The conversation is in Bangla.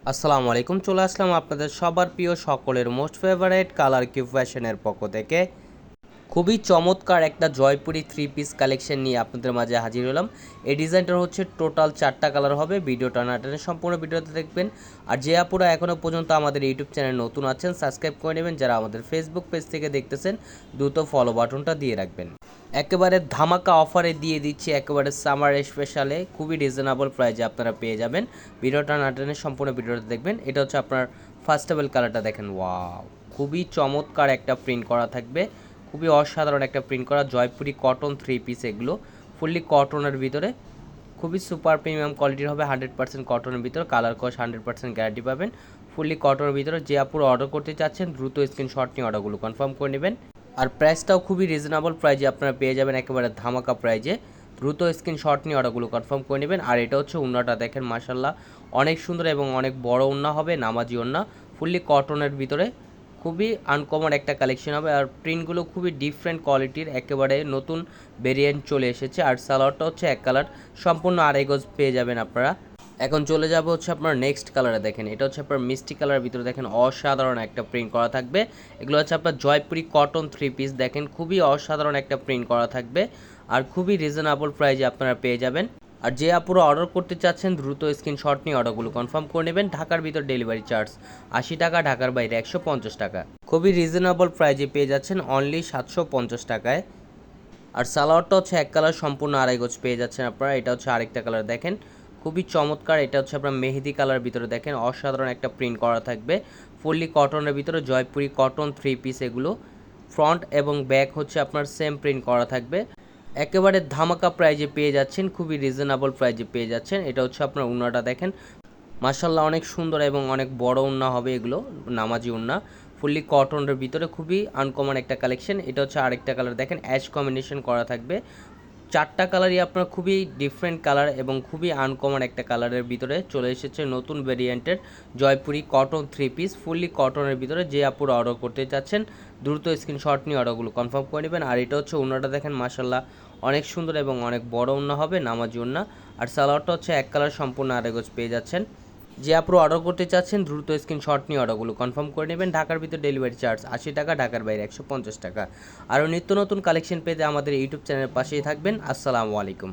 আসসালামু আলাইকুম, চলে আসলাম আপনাদের সবার প্রিয় সকলের মোস্ট ফেভারিট কালার কিউব ফ্যাশনের পক্ষ থেকে খুবই চমৎকার একটা জয়পুরি থ্রি পিস কালেকশন নিয়ে আপনাদের মাঝে হাজির হলাম। এই ডিজাইনটার হচ্ছে টোটাল 4টা কালার হবে। ভিডিওটা না টেনে সম্পূর্ণ ভিডিওতে দেখবেন। আর যে আপুরা এখনও পর্যন্ত আমাদের ইউটিউব চ্যানেল নতুন আছেন সাবস্ক্রাইব করে নেবেন, যারা আমাদের ফেসবুক পেজ থেকে দেখতেছেন দ্রুত ফলো বাটনটা দিয়ে রাখবেন। একেবারে ধামাকা অফারে দিয়ে দিচ্ছি, একেবারে সামার স্পেশালে খুবই রিজনেবল প্রাইসে আপনারা পেয়ে যাবেন। ভিডিওটা না টেনে সম্পূর্ণ ভিডিওটা দেখবেন। এটা হচ্ছে আপনার ফার্স্ট টেবল কালারটা, দেখেন ওয়াও, খুবই চমৎকার একটা প্রিন্ট করা থাকবে, খুবই অসাধারণ একটা প্রিন্ট করা জয়পুরি কটন থ্রি পিস। এগুলো ফুললি কটনের ভিতরে খুবই সুপার প্রিমিয়াম কোয়ালিটির হবে, 100% কটনের ভিতরে, কালার কস 100% গ্যারান্টি পাবেন। ফুললি কটনের ভিতরে যে আপুরা অর্ডার করতে চাচ্ছেন দ্রুত স্ক্রিনশট নিয়ে অর্ডারগুলো কনফার্ম করে নেবেন। আর প্রাইসটাও খুবই রিজনেবল প্রাইজে আপনারা পেয়ে যাবেন, একেবারে ধামাকা প্রাইজে। দ্রুত স্ক্রিনশট নিয়ে অর্ডারগুলো কনফার্ম করে নেবেন। আর এটা হচ্ছে ওড়নাটা, দেখেন মাশাল্লাহ অনেক সুন্দর এবং অনেক বড় ওড়না হবে, নামাজি ওড়না, ফুললি কটনের ভিতরে, খুবই আনকমন একটা কালেকশন হবে। আর প্রিন্টগুলো খুবই ডিফারেন্ট কোয়ালিটির, একেবারে নতুন ভেরিয়েন্ট চলে এসেছে। আর সালোয়ারটা হচ্ছে এক কালার, সম্পূর্ণ আড়াই গজ পেয়ে যাবেন আপনারা। এখন চলে যাব হচ্ছে আপনার নেক্সট কালারে, দেখেন এটা হচ্ছে আপনার মিষ্টি কালারের ভিতরে, দেখেন অসাধারণ একটা প্রিন্ট করা থাকবে। এগুলো হচ্ছে আপনার জয়পুরি কটন থ্রি পিস, দেখেন খুবই অসাধারণ একটা প্রিন্ট করা থাকবে আর খুবই রিজনেবল প্রাইসে আপনারা পেয়ে যাবেন। আর যে আপুরা অর্ডার করতে চাচ্ছেন দ্রুত স্ক্রিনশট নিয়ে অর্ডারগুলো কনফার্ম করে নেবেন। ঢাকার ভিতর ডেলিভারি চার্জ 80 টাকা, ঢাকার বাইরে 150 টাকা। খুবই রিজনেবল প্রাইসে পেয়ে যাচ্ছেন অনলি 750 টাকায়। আর সালোয়ারটা হচ্ছে এক কালার, সম্পূর্ণ আড়াই গজ পেয়ে যাচ্ছেন আপনারা। এটা হচ্ছে আরেকটা কালার, দেখেন খুবই চমৎকার। এটা হচ্ছে আপনার মেহেদি কালার ভিতরে, দেখেন অসাধারণ একটা প্রিন্ট করা থাকবে, ফুললি কটনের ভিতরে জয়পুরি কটন থ্রি পিস। এগুলো ফ্রন্ট এবং ব্যাক হচ্ছে আপনার সেম প্রিন্ট করা থাকবে, একেবারে ধামাকা প্রাইজে পেয়ে যাচ্ছেন, খুবই রিজনেবল প্রাইজে পেয়ে যাচ্ছেন। এটা হচ্ছে আপনার ওড়নাটা, দেখেন মাশাল্লাহ অনেক সুন্দর এবং অনেক বড় ওড়না হবে, এগুলো নামাজি ওড়না, ফুললি কটনের ভিতরে, খুবই আনকমন একটা কালেকশন। এটা হচ্ছে আরেকটা কালার, দেখেন অ্যাশ কম্বিনেশন করা থাকবে। 4টা কালারই আপনার খুবই ডিফারেন্ট কালার এবং খুবই আনকমন একটা কালারের ভিতরে চলে এসেছে নতুন ভেরিয়েন্টের Jaipuri cotton three piece, fully কটনের ভিতরে। যে আপুরা অর্ডার করতে চাচ্ছেন দ্রুত স্ক্রিনশট নিয়ে অর্ডারগুলো কনফার্ম করে নেবেন। আর এটা হচ্ছে ওড়নাটা, দেখেন মাশাল্লাহ অনেক সুন্দর এবং অনেক বড় ওড়না হবে, নামাজি ওড়না। আর সালোয়ারটা হচ্ছে এক কালার, সম্পূর্ণ আড়াই গজ পেয়ে যাচ্ছেন। যে আপনি অর্ডার করতে চাচ্ছেন দ্রুত স্ক্রিনশট নিয়ে অর্ডারগুলো কনফার্ম করে নেবেন। ঢাকার ভিতর ডেলিভারি চার্জ 80 টাকা, ঢাকার বাইরে 150 টাকা। আরও নিত্য নতুন কালেকশন পেতে আমাদের ইউটিউব চ্যানেলের পাশেই থাকবেন। আসসালামু আলাইকুম।